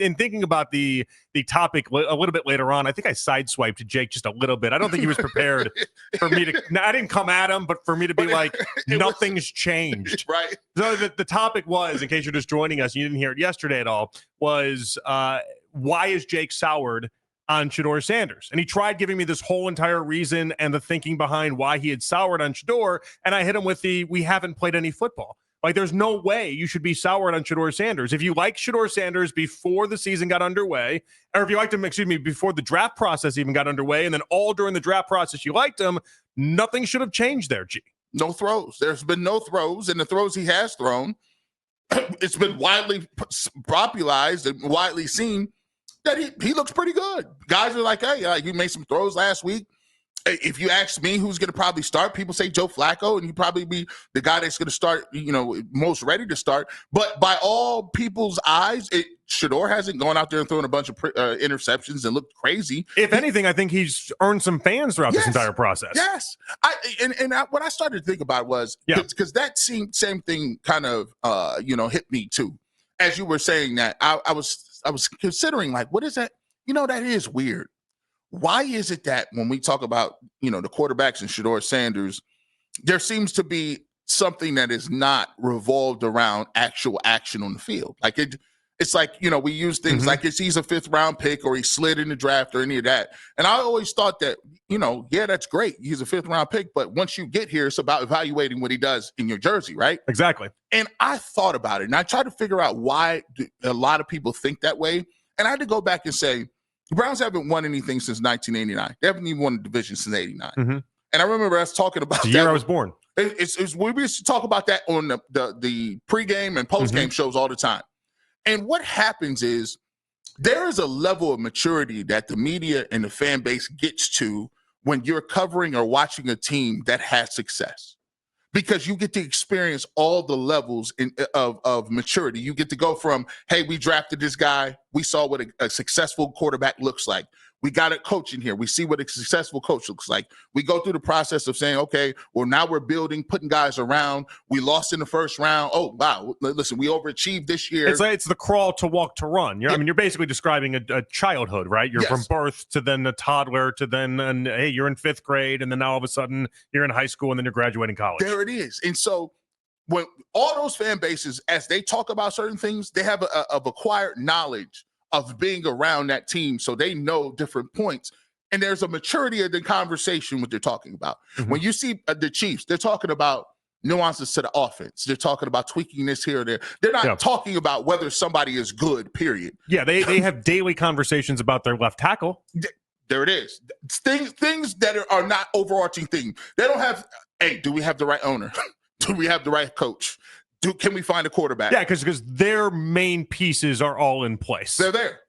In thinking about the topic a little bit later on, I think I sideswiped Jake just a little bit. I don't think he was prepared for me to. I didn't come at him, but for me to be like, nothing's changed. Right. So the topic was, in case you're just joining us, and you didn't hear it yesterday at all, was why is Jake soured on Shedeur Sanders? And he tried giving me this whole entire reason and the thinking behind why he had soured on Shedeur, and I hit him with we haven't played any football. Like, there's no way you should be soured on Shedeur Sanders. If you like Shedeur Sanders before the season got underway, or if you liked him, before the draft process even got underway, and then all during the draft process you liked him, nothing should have changed there, G. No throws. There's been no throws, and the throws he has thrown, it's been widely popularized and widely seen that he looks pretty good. Guys are like, hey, you made some throws last week. If you ask me who's going to probably start, people say Joe Flacco, and he'd probably be the guy that's going to start, most ready to start. But by all people's eyes, Shador hasn't gone out there and thrown a bunch of interceptions and looked crazy. If anything, I think he's earned some fans throughout this entire process. Yes. What I started to think about was, because that same thing kind of, hit me too. As you were saying that, I was considering, like, what is that? That is weird. Why is it that when we talk about, the quarterbacks and Shedeur Sanders, there seems to be something that is not revolved around actual action on the field? Like it's like, we use things like he's a 5th round pick or he slid in the draft or any of that. And I always thought that, that's great. He's a 5th round pick. But once you get here, it's about evaluating what he does in your jersey, right? Exactly. And I thought about it and I tried to figure out why a lot of people think that way. And I had to go back and say, the Browns haven't won anything since 1989. They haven't even won a division since 89. And I remember us talking about the year I was born. We used to talk about that on the pregame and postgame shows all the time. And what happens is there is a level of maturity that the media and the fan base gets to when you're covering or watching a team that has success. Because you get to experience all the levels of maturity. You get to go from, hey, we drafted this guy. We saw what a successful quarterback looks like. We got a coach in here. We see what a successful coach looks like. We go through the process of saying, okay, well, now we're building, putting guys around. We lost in the first round. Oh, wow. Listen, we overachieved this year. It's the crawl to walk to run. You're basically describing a childhood, right? You're from birth to then a toddler to then, and hey, you're in 5th grade. And then now all of a sudden you're in high school and then you're graduating college. There it is. And so when all those fan bases, as they talk about certain things, they have of acquired knowledge of being around that team, so they know different points. And there's a maturity of the conversation what they're talking about. When you see the Chiefs, they're talking about nuances to the offense. They're talking about tweaking this here or there. They're not talking about whether somebody is good, period. Yeah, they have daily conversations about their left tackle. There it is. Things that are not overarching things. They don't have, hey, do we have the right owner? Do we have the right coach? Can we find a quarterback? Yeah, because their main pieces are all in place. They're there.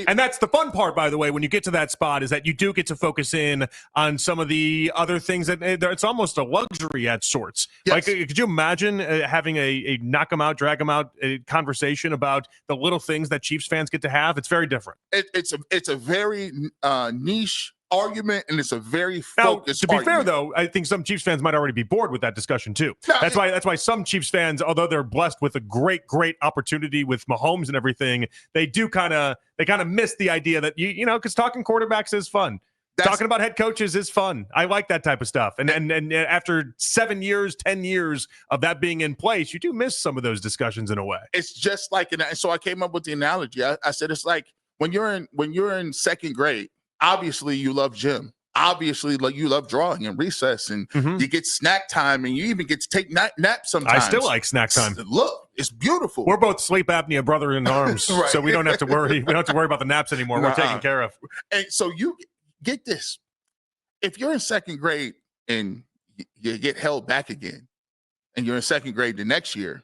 And that's the fun part, by the way, when you get to that spot, is that you do get to focus in on some of the other things that it's almost a luxury at sorts. Yes. Like, could you imagine having a knock them out, drag them out conversation about the little things that Chiefs fans get to have? It's very different. It's a very niche argument, and it's a very focused to be fair, though, I think some Chiefs fans might already be bored with that discussion too. That's why some Chiefs fans, although they're blessed with a great opportunity with Mahomes and everything, they kind of miss the idea that because talking quarterbacks is fun. Talking about head coaches is fun. I like that type of stuff. And after 7 years, 10 years of that being in place, you do miss some of those discussions in a way. It's just like, so I came up with the analogy. I said it's like when you're in 2nd grade. Obviously, you love gym. Obviously, you love drawing and recess, and you get snack time, and you even get to take naps sometimes. I still like snack time. Look, it's beautiful. We're both sleep apnea brother in arms, right. So we don't have to worry. We don't have to worry about the naps anymore. We're taken care of. And so you get this. If you're in 2nd grade and you get held back again, and you're in 2nd grade the next year,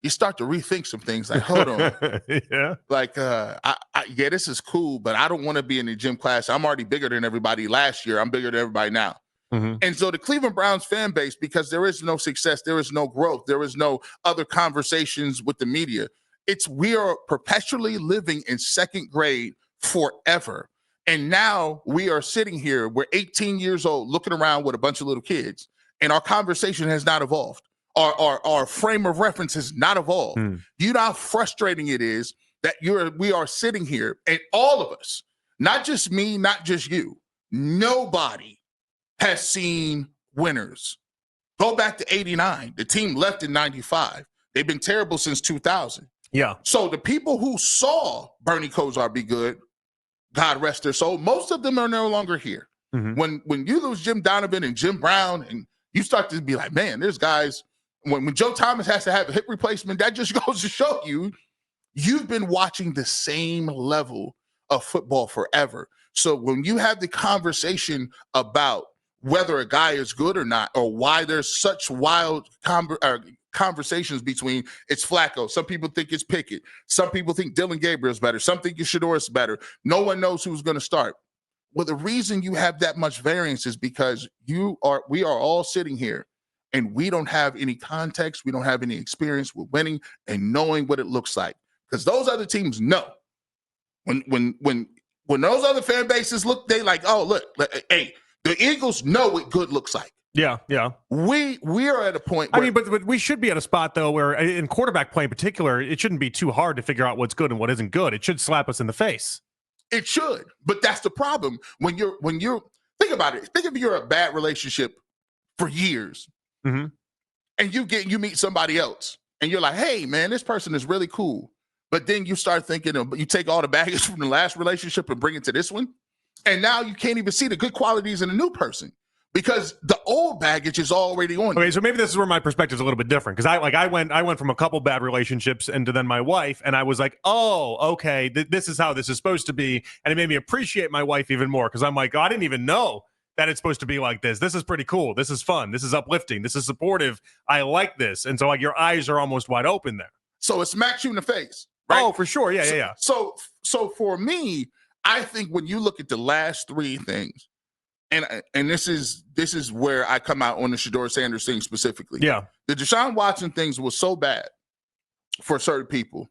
you start to rethink some things like, hold on. Like, this is cool, but I don't want to be in the gym class. I'm already bigger than everybody last year. I'm bigger than everybody now. And so the Cleveland Browns fan base, because there is no success, there is no growth, there is no other conversations with the media. We are perpetually living in 2nd grade forever. And now we are sitting here, we're 18 years old, looking around with a bunch of little kids, and our conversation has not evolved. Our frame of reference has not evolved. You know how frustrating it is that we are sitting here, and all of us, not just me, not just you, nobody has seen winners. Go back to 89. The team left in 95. They've been terrible since 2000. Yeah. So the people who saw Bernie Kosar be good, God rest their soul, most of them are no longer here. Mm-hmm. When you lose Jim Donovan and Jim Brown, and you start to be like, man, there's guys, when Joe Thomas has to have a hip replacement, that just goes to show you've been watching the same level of football forever. So when you have the conversation about whether a guy is good or not, or why there's such wild conversations between it's Flacco, some people think it's Pickett, some people think Dylan Gabriel's better, some think it's Shedeur is better. No one knows who's going to start. Well, the reason you have that much variance is because we are all sitting here and we don't have any context, we don't have any experience with winning and knowing what it looks like. Because those other teams know. When those other fan bases look, they like, oh, look, hey, the Eagles know what good looks like. Yeah, yeah. We are at a point where, but we should be at a spot, though, where in quarterback play in particular, it shouldn't be too hard to figure out what's good and what isn't good. It should slap us in the face. It should. But that's the problem. When you're think about it. Think if you're a bad relationship for years, mm-hmm. and you meet somebody else and you're like, hey, man, this person is really cool. But then you start thinking, you take all the baggage from the last relationship and bring it to this one. And now you can't even see the good qualities in a new person because the old baggage is already on you. Okay, so maybe this is where my perspective is a little bit different because I went from a couple bad relationships into then my wife, and I was like, oh, okay, this is how this is supposed to be, and it made me appreciate my wife even more because I'm like, oh, I didn't even know that it's supposed to be like this. This is pretty cool. This is fun. This is uplifting. This is supportive. I like this, and so like your eyes are almost wide open there. So it smacks you in the face. Right? Oh, for sure. Yeah. So for me, I think when you look at the last three things, and this is where I come out on the Shedeur Sanders thing specifically. Yeah. The Deshaun Watson things was so bad for certain people.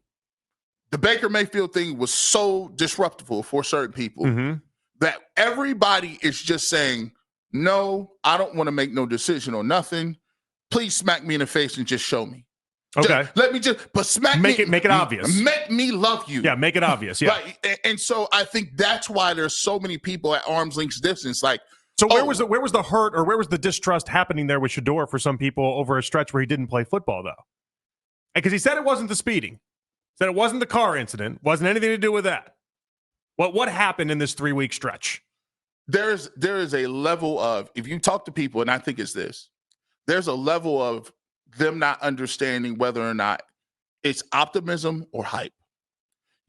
The Baker Mayfield thing was so disruptive for certain people mm-hmm. that everybody is just saying, no, I don't want to make no decision or nothing. Please smack me in the face and just show me. Okay. Make it obvious. Make me love you. Yeah, make it obvious. Yeah. Right. And so I think that's why there's so many people at arm's length distance. Like, so where was the hurt or where was the distrust happening there with Shedeur for some people over a stretch where he didn't play football though? Because he said it wasn't the speeding, said it wasn't the car incident, wasn't anything to do with that. What happened in this 3-week stretch? There is a level of, if you talk to people, and I think it's this, there's a level of them not understanding whether or not it's optimism or hype.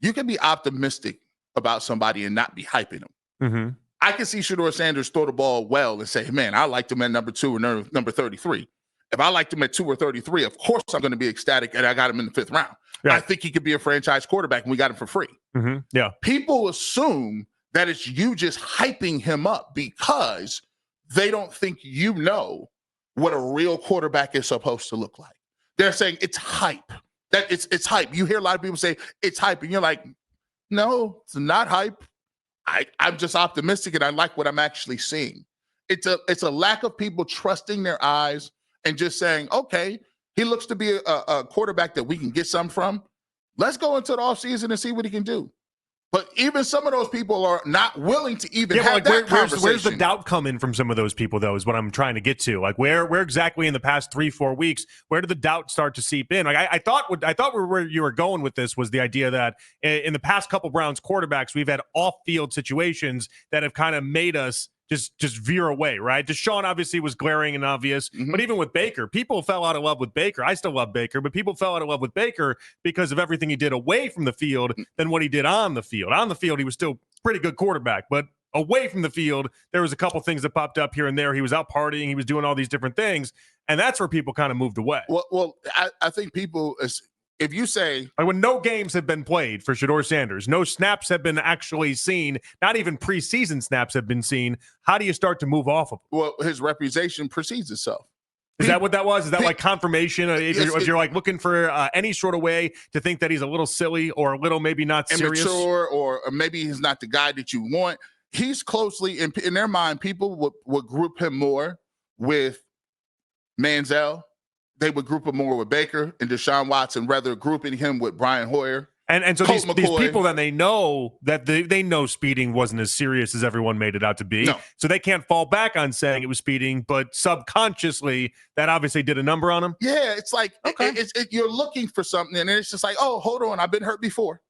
You can be optimistic about somebody and not be hyping them. Mm-hmm. I can see Shedeur Sanders throw the ball well and say, man, I liked him at number 2 or number 33. If I liked him at 2 or 33, of course I'm going to be ecstatic and I got him in the 5th round. Yeah. I think he could be a franchise quarterback and we got him for free. Mm-hmm. Yeah. People assume that it's you just hyping him up because they don't think you know what a real quarterback is supposed to look like. They're saying it's hype. That it's hype. You hear a lot of people say it's hype, and you're like, no, it's not hype. I'm just optimistic, and I like what I'm actually seeing. It's a lack of people trusting their eyes and just saying, okay, he looks to be a quarterback that we can get some from. Let's go into the offseason and see what he can do. But even some of those people are not willing to even have that conversation. Where's the doubt come in from some of those people, though, is what I'm trying to get to. Like, where exactly in the past 3-4 weeks, where did the doubt start to seep in? Like, I thought where you were going with this was the idea that in the past couple Browns quarterbacks, we've had off-field situations that have kind of made us just veer away, right? Deshaun obviously was glaring and obvious, mm-hmm. but even with Baker, people fell out of love with Baker. I still love Baker, but people fell out of love with Baker because of everything he did away from the field than what he did on the field. On the field, he was still pretty good quarterback, but away from the field, there was a couple things that popped up here and there. He was out partying, he was doing all these different things, and that's where people kind of moved away. Well, I think people, if you say, like when no games have been played for Shedeur Sanders, no snaps have been actually seen, not even preseason snaps have been seen, how do you start to move off of him? Well, his reputation precedes itself. Is that what that was? Is that like confirmation? If you're like looking for any sort of way to think that he's a little silly or a little maybe not serious? Immature, or maybe he's not the guy that you want. He's closely, in their mind, people would group him more with Manziel. They would group him more with Baker and Deshaun Watson, rather grouping him with Brian Hoyer And so these people, then they know that they know speeding wasn't as serious as everyone made it out to be. No. So they can't fall back on saying it was speeding, but subconsciously that obviously did a number on them. Yeah, it's like Okay. you're looking for something, and it's just like, oh, hold on, I've been hurt before.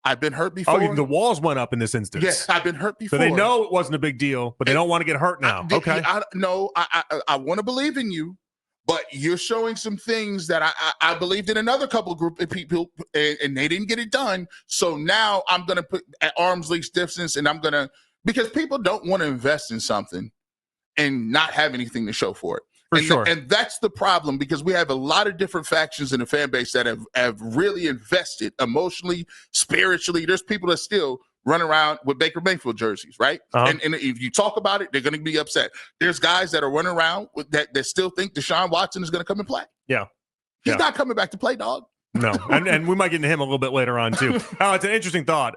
I've been hurt before. Oh, even the walls went up in this instance. Yes, I've been hurt before. So they know it wasn't a big deal, but they don't want to get hurt now. Okay. I want to believe in you, but you're showing some things that I believed in another couple of group of people, and they didn't get it done. So now I'm going to put at arm's length distance, and I'm going to, because people don't want to invest in something and not have anything to show for it. For sure. And that's the problem, because we have a lot of different factions in the fan base that have really invested emotionally, spiritually. There's people that still run around with Baker Mayfield jerseys, right? And if you talk about it, they're going to be upset. There's guys that are running around with that still think Deshaun Watson is going to come and play. Yeah. He's not coming back to play, dog. No. And we might get into him a little bit later on, too. Oh, it's an interesting thought.